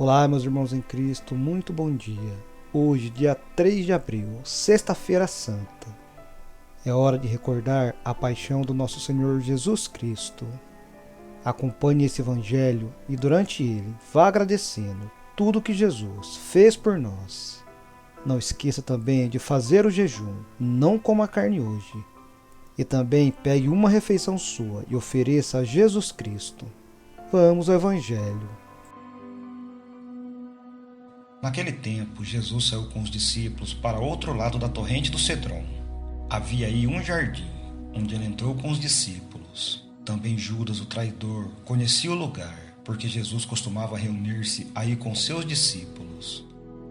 Olá, meus irmãos em Cristo, muito bom dia. Hoje, dia 3 de abril, Sexta-feira Santa. É hora de recordar a paixão do nosso Senhor Jesus Cristo. Acompanhe esse evangelho e durante ele vá agradecendo tudo que Jesus fez por nós. Não esqueça também de fazer o jejum, não coma carne hoje. E também pegue uma refeição sua e ofereça a Jesus Cristo. Vamos ao evangelho. Naquele tempo, Jesus saiu com os discípulos para outro lado da torrente do Cedron. Havia aí um jardim, onde ele entrou com os discípulos. Também Judas, o traidor, conhecia o lugar, porque Jesus costumava reunir-se aí com seus discípulos.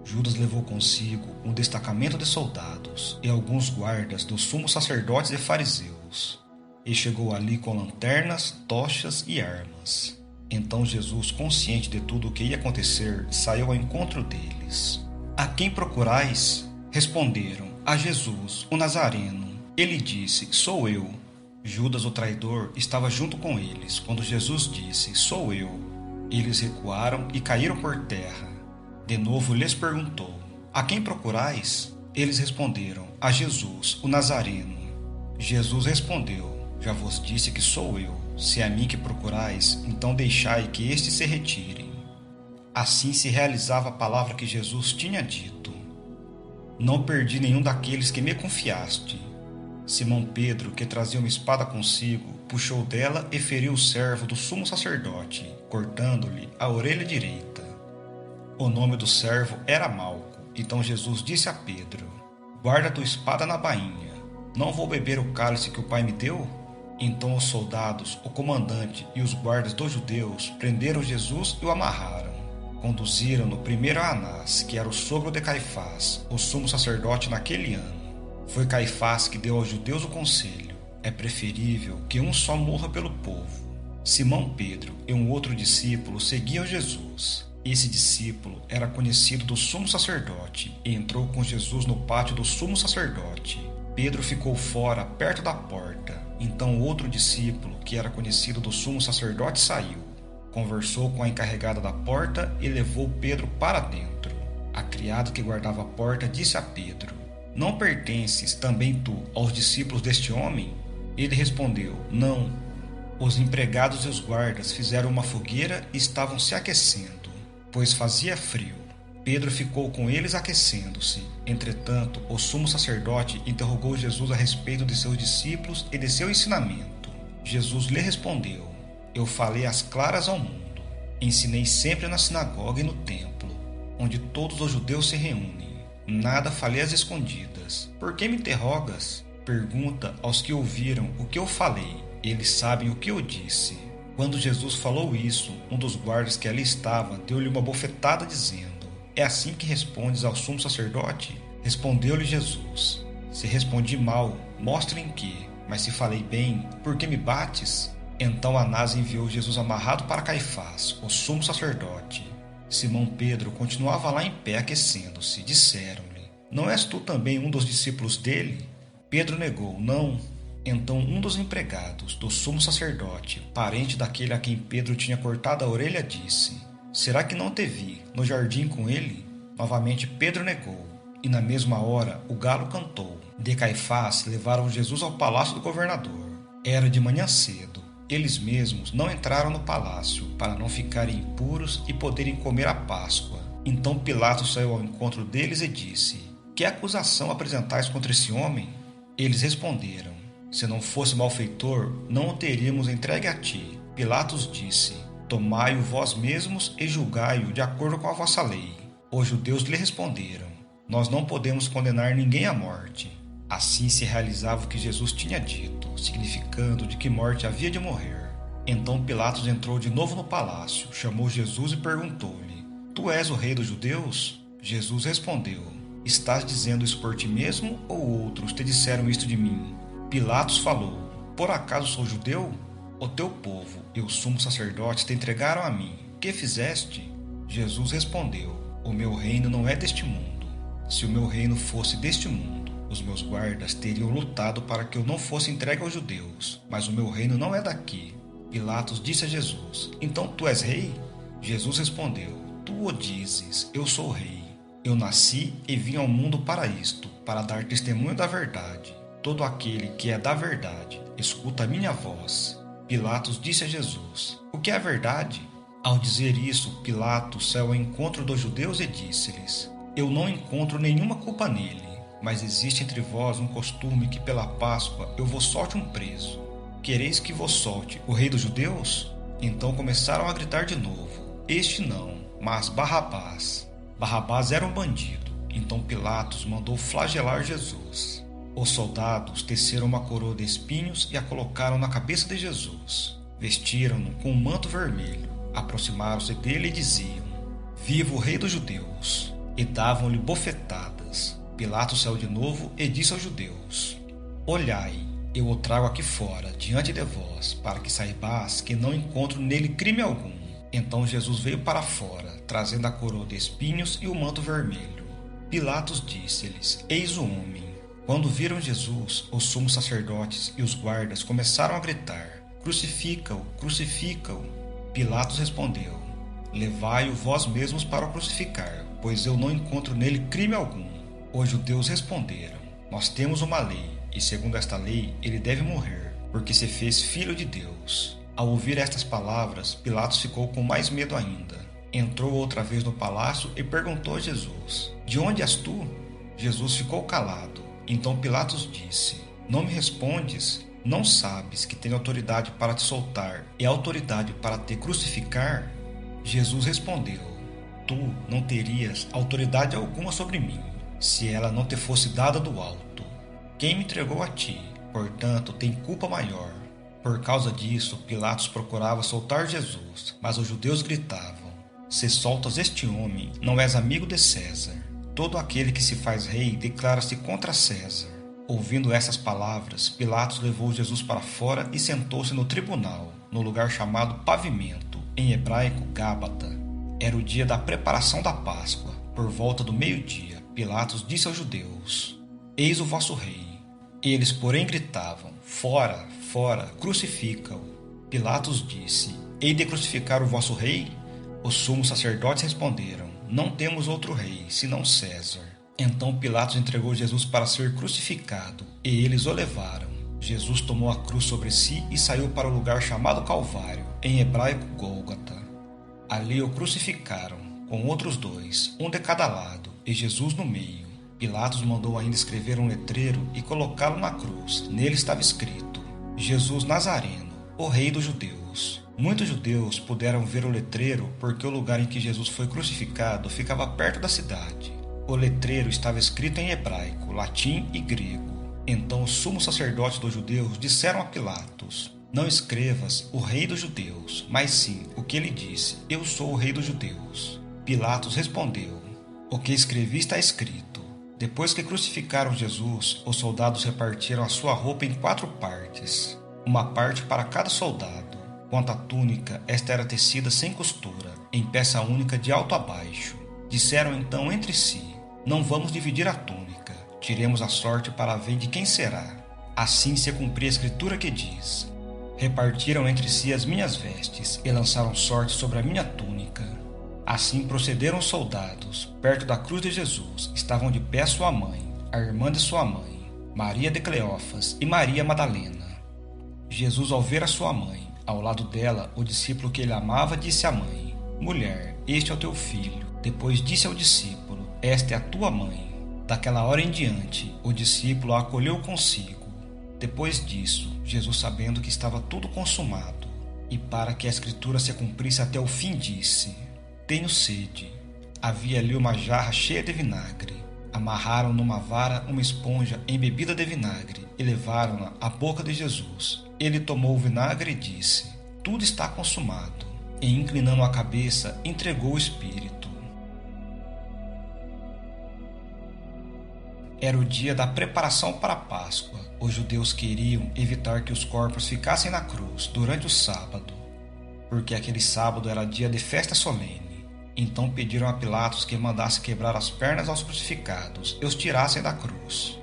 Judas levou consigo um destacamento de soldados e alguns guardas dos sumos sacerdotes e fariseus. E chegou ali com lanternas, tochas e armas. Então Jesus, consciente de tudo o que ia acontecer, saiu ao encontro deles. A quem procurais? Responderam, a Jesus, o Nazareno. Ele disse, sou eu. Judas, o traidor, estava junto com eles, quando Jesus disse, sou eu. Eles recuaram e caíram por terra. De novo lhes perguntou, a quem procurais? Eles responderam, a Jesus, o Nazareno. Jesus respondeu, já vos disse que sou eu. Se é a mim que procurais, então deixai que estes se retirem. Assim se realizava a palavra que Jesus tinha dito. Não perdi nenhum daqueles que me confiaste. Simão Pedro, que trazia uma espada consigo, puxou dela e feriu o servo do sumo sacerdote, cortando-lhe a orelha direita. O nome do servo era Malco. Então Jesus disse a Pedro, guarda tua espada na bainha. Não vou beber o cálice que o Pai me deu? Então os soldados, o comandante e os guardas dos judeus prenderam Jesus e o amarraram. Conduziram-no primeiro a Anás, que era o sogro de Caifás, o sumo sacerdote naquele ano. Foi Caifás que deu aos judeus o conselho: é preferível que um só morra pelo povo. Simão Pedro e um outro discípulo seguiam Jesus. Esse discípulo era conhecido do sumo sacerdote e entrou com Jesus no pátio do sumo sacerdote. Pedro ficou fora, perto da porta. Então outro discípulo, que era conhecido do sumo sacerdote, saiu. Conversou com a encarregada da porta e levou Pedro para dentro. A criada que guardava a porta disse a Pedro, não pertences também tu aos discípulos deste homem? Ele respondeu, não. Os empregados e os guardas fizeram uma fogueira e estavam se aquecendo, pois fazia frio. Pedro ficou com eles aquecendo-se. Entretanto, o sumo sacerdote interrogou Jesus a respeito de seus discípulos e de seu ensinamento. Jesus lhe respondeu, eu falei às claras ao mundo. Ensinei sempre na sinagoga e no templo, onde todos os judeus se reúnem. Nada falei às escondidas. Por que me interrogas? Pergunta aos que ouviram o que eu falei. Eles sabem o que eu disse. Quando Jesus falou isso, um dos guardas que ali estava deu-lhe uma bofetada dizendo, é assim que respondes ao sumo sacerdote? Respondeu-lhe Jesus, se respondi mal, mostra em que, mas se falei bem, por que me bates? Então Anás enviou Jesus amarrado para Caifás, o sumo sacerdote. Simão Pedro continuava lá em pé aquecendo-se. Disseram-lhe, não és tu também um dos discípulos dele? Pedro negou, não. Então um dos empregados do sumo sacerdote, parente daquele a quem Pedro tinha cortado a orelha, disse, será que não te vi no jardim com ele? Novamente Pedro negou, e na mesma hora o galo cantou. De Caifás levaram Jesus ao palácio do governador. Era de manhã cedo. Eles mesmos não entraram no palácio, para não ficarem impuros e poderem comer a Páscoa. Então Pilatos saiu ao encontro deles e disse, que acusação apresentais contra esse homem? Eles responderam, se não fosse malfeitor, não o teríamos entregue a ti. Pilatos disse, tomai-o vós mesmos e julgai-o de acordo com a vossa lei. Os judeus lhe responderam, nós não podemos condenar ninguém à morte. Assim se realizava o que Jesus tinha dito, significando de que morte havia de morrer. Então Pilatos entrou de novo no palácio, chamou Jesus e perguntou-lhe, tu és o rei dos judeus? Jesus respondeu, estás dizendo isso por ti mesmo ou outros te disseram isto de mim? Pilatos falou, por acaso sou judeu? O teu povo e o sumo sacerdote te entregaram a mim. Que fizeste? Jesus respondeu, o meu reino não é deste mundo. Se o meu reino fosse deste mundo, os meus guardas teriam lutado para que eu não fosse entregue aos judeus. Mas o meu reino não é daqui. Pilatos disse a Jesus, então tu és rei? Jesus respondeu, tu o dizes, eu sou rei. Eu nasci e vim ao mundo para isto, para dar testemunho da verdade. Todo aquele que é da verdade, escuta a minha voz. Pilatos disse a Jesus, o que é verdade? Ao dizer isso, Pilatos saiu ao encontro dos judeus e disse-lhes, eu não encontro nenhuma culpa nele, mas existe entre vós um costume que pela Páscoa eu vos solte um preso. Quereis que vos solte o rei dos judeus? Então começaram a gritar de novo, este não, mas Barrabás. Barrabás era um bandido, então Pilatos mandou flagelar Jesus. Os soldados teceram uma coroa de espinhos e a colocaram na cabeça de Jesus. Vestiram-no com um manto vermelho, aproximaram-se dele e diziam, viva o rei dos judeus! E davam-lhe bofetadas. Pilatos saiu de novo e disse aos judeus, olhai, eu o trago aqui fora, diante de vós, para que saibais que não encontro nele crime algum. Então Jesus veio para fora, trazendo a coroa de espinhos e o manto vermelho. Pilatos disse-lhes, eis o homem. Quando viram Jesus, os sumos sacerdotes e os guardas começaram a gritar, crucifica-o, crucifica-o. Pilatos respondeu, levai-o vós mesmos para o crucificar, pois eu não encontro nele crime algum. Os judeus responderam, nós temos uma lei, e segundo esta lei ele deve morrer, porque se fez filho de Deus. Ao ouvir estas palavras, Pilatos ficou com mais medo ainda. Entrou outra vez no palácio e perguntou a Jesus, de onde és tu? Jesus ficou calado. Então Pilatos disse, não me respondes? Não sabes que tenho autoridade para te soltar e autoridade para te crucificar? Jesus respondeu, tu não terias autoridade alguma sobre mim, se ela não te fosse dada do alto. Quem me entregou a ti, portanto, tem culpa maior. Por causa disso, Pilatos procurava soltar Jesus, mas os judeus gritavam, se soltas este homem, não és amigo de César. Todo aquele que se faz rei declara-se contra César. Ouvindo essas palavras, Pilatos levou Jesus para fora e sentou-se no tribunal, no lugar chamado Pavimento, em hebraico Gábata. Era o dia da preparação da Páscoa. Por volta do meio-dia, Pilatos disse aos judeus, eis o vosso rei. Eles, porém, gritavam, fora, fora, crucifica-o. Pilatos disse, hei de crucificar o vosso rei? Os sumos sacerdotes responderam, não temos outro rei, senão César. Então Pilatos entregou Jesus para ser crucificado, e eles o levaram. Jesus tomou a cruz sobre si e saiu para o lugar chamado Calvário, em hebraico Gólgota. Ali o crucificaram, com outros dois, um de cada lado, e Jesus no meio. Pilatos mandou ainda escrever um letreiro e colocá-lo na cruz. Nele estava escrito, Jesus Nazareno, o rei dos judeus. Muitos judeus puderam ver o letreiro porque o lugar em que Jesus foi crucificado ficava perto da cidade. O letreiro estava escrito em hebraico, latim e grego. Então os sumos sacerdotes dos judeus disseram a Pilatos, não escrevas o rei dos judeus, mas sim o que ele disse, eu sou o rei dos judeus. Pilatos respondeu, o que escrevi está escrito. Depois que crucificaram Jesus, os soldados repartiram a sua roupa em 4 partes, uma parte para cada soldado. Quanto à túnica, esta era tecida sem costura, em peça única de alto a baixo. Disseram então entre si, não vamos dividir a túnica, tiremos a sorte para ver de quem será. Assim se cumpria a escritura que diz, repartiram entre si as minhas vestes e lançaram sorte sobre a minha túnica. Assim procederam os soldados. Perto da cruz de Jesus estavam de pé sua mãe, a irmã de sua mãe, Maria de Cleófas e Maria Madalena. Jesus, ao ver a sua mãe, ao lado dela, o discípulo que ele amava, disse à mãe, mulher, este é o teu filho. Depois disse ao discípulo, esta é a tua mãe. Daquela hora em diante, o discípulo a acolheu consigo. Depois disso, Jesus, sabendo que estava tudo consumado, e para que a escritura se cumprisse até o fim, disse, tenho sede. Havia ali uma jarra cheia de vinagre. Amarraram numa vara uma esponja embebida de vinagre e levaram-na à boca de Jesus. Ele tomou o vinagre e disse, tudo está consumado. E inclinando a cabeça, entregou o espírito. Era o dia da preparação para a Páscoa. Os judeus queriam evitar que os corpos ficassem na cruz durante o sábado, porque aquele sábado era dia de festa solene. Então pediram a Pilatos que mandasse quebrar as pernas aos crucificados e os tirassem da cruz.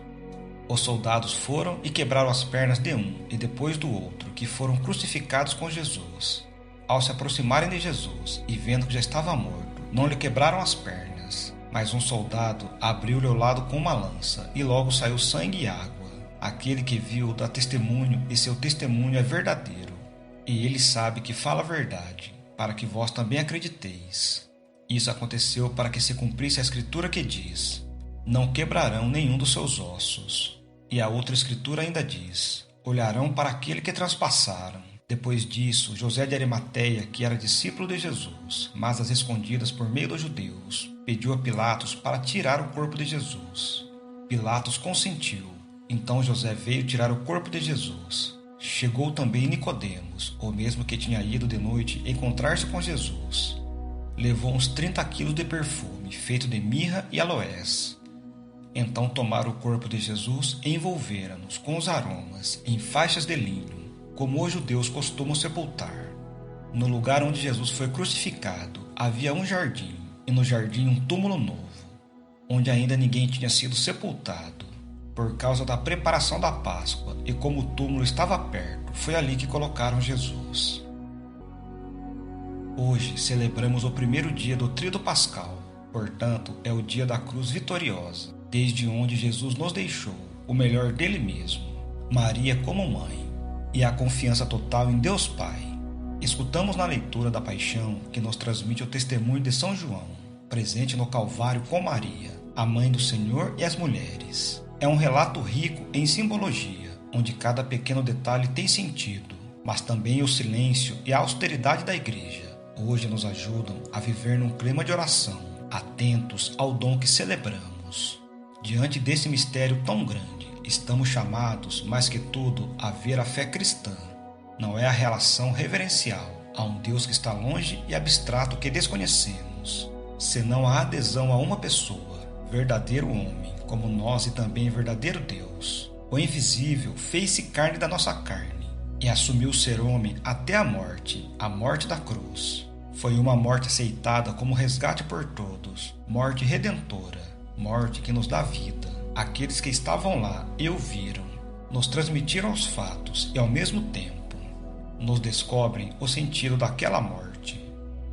Os soldados foram e quebraram as pernas de um e depois do outro, que foram crucificados com Jesus. Ao se aproximarem de Jesus e vendo que já estava morto, não lhe quebraram as pernas, mas um soldado abriu-lhe o lado com uma lança, e logo saiu sangue e água. Aquele que viu dá testemunho, e seu testemunho é verdadeiro. E ele sabe que fala a verdade, para que vós também acrediteis. Isso aconteceu para que se cumprisse a escritura que diz: não quebrarão nenhum dos seus ossos. E a outra escritura ainda diz: olharão para aquele que transpassaram. Depois disso, José de Arimateia, que era discípulo de Jesus, mas às escondidas por meio dos judeus, pediu a Pilatos para tirar o corpo de Jesus. Pilatos consentiu. Então José veio tirar o corpo de Jesus. Chegou também Nicodemos, o mesmo que tinha ido de noite encontrar-se com Jesus. Levou uns 30 quilos de perfume, feito de mirra e aloés. Então tomaram o corpo de Jesus e envolveram-nos com os aromas em faixas de linho, como os judeus costumam sepultar. No lugar onde Jesus foi crucificado havia um jardim, e no jardim um túmulo novo, onde ainda ninguém tinha sido sepultado. Por causa da preparação da Páscoa, e como o túmulo estava perto, foi ali que colocaram Jesus. Hoje celebramos o primeiro dia do Tríduo Pascal, portanto é o dia da cruz vitoriosa, desde onde Jesus nos deixou o melhor dele mesmo, Maria como mãe, e a confiança total em Deus Pai. Escutamos na leitura da Paixão que nos transmite o testemunho de São João, presente no Calvário com Maria, a mãe do Senhor e as mulheres. É um relato rico em simbologia, onde cada pequeno detalhe tem sentido, mas também o silêncio e a austeridade da Igreja hoje nos ajudam a viver num clima de oração, atentos ao dom que celebramos. Diante desse mistério tão grande, estamos chamados, mais que tudo, a ver a fé cristã. Não é a relação reverencial a um Deus que está longe e abstrato que desconhecemos, senão a adesão a uma pessoa, verdadeiro homem, como nós e também verdadeiro Deus. O invisível fez-se carne da nossa carne e assumiu ser homem até a morte da cruz. Foi uma morte aceitada como resgate por todos, morte redentora, morte que nos dá vida. Aqueles que estavam lá e o viram, nos transmitiram os fatos e ao mesmo tempo nos descobrem o sentido daquela morte.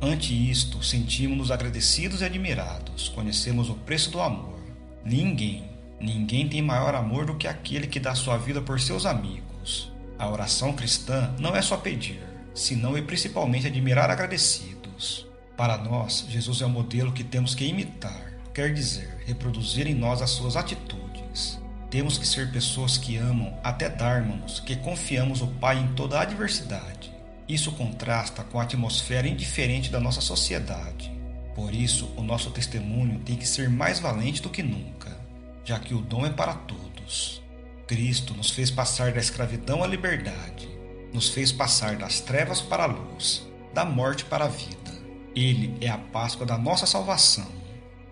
Ante isto, sentimos-nos agradecidos e admirados, conhecemos o preço do amor. Ninguém tem maior amor do que aquele que dá sua vida por seus amigos. A oração cristã não é só pedir, senão e principalmente admirar agradecidos. Para nós, Jesus é o modelo que temos que imitar, quer dizer, reproduzir em nós as suas atitudes. Temos que ser pessoas que amam até darmos, que confiamos o Pai em toda a adversidade. Isso contrasta com a atmosfera indiferente da nossa sociedade. Por isso, o nosso testemunho tem que ser mais valente do que nunca, já que o dom é para todos. Cristo nos fez passar da escravidão à liberdade, nos fez passar das trevas para a luz, da morte para a vida. Ele é a Páscoa da nossa salvação.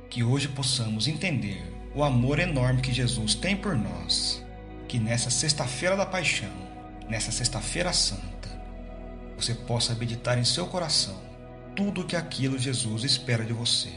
Que hoje possamos entender o amor enorme que Jesus tem por nós. Que nessa sexta-feira da Paixão, nessa sexta-feira santa, você possa meditar em seu coração tudo o que aquilo Jesus espera de você.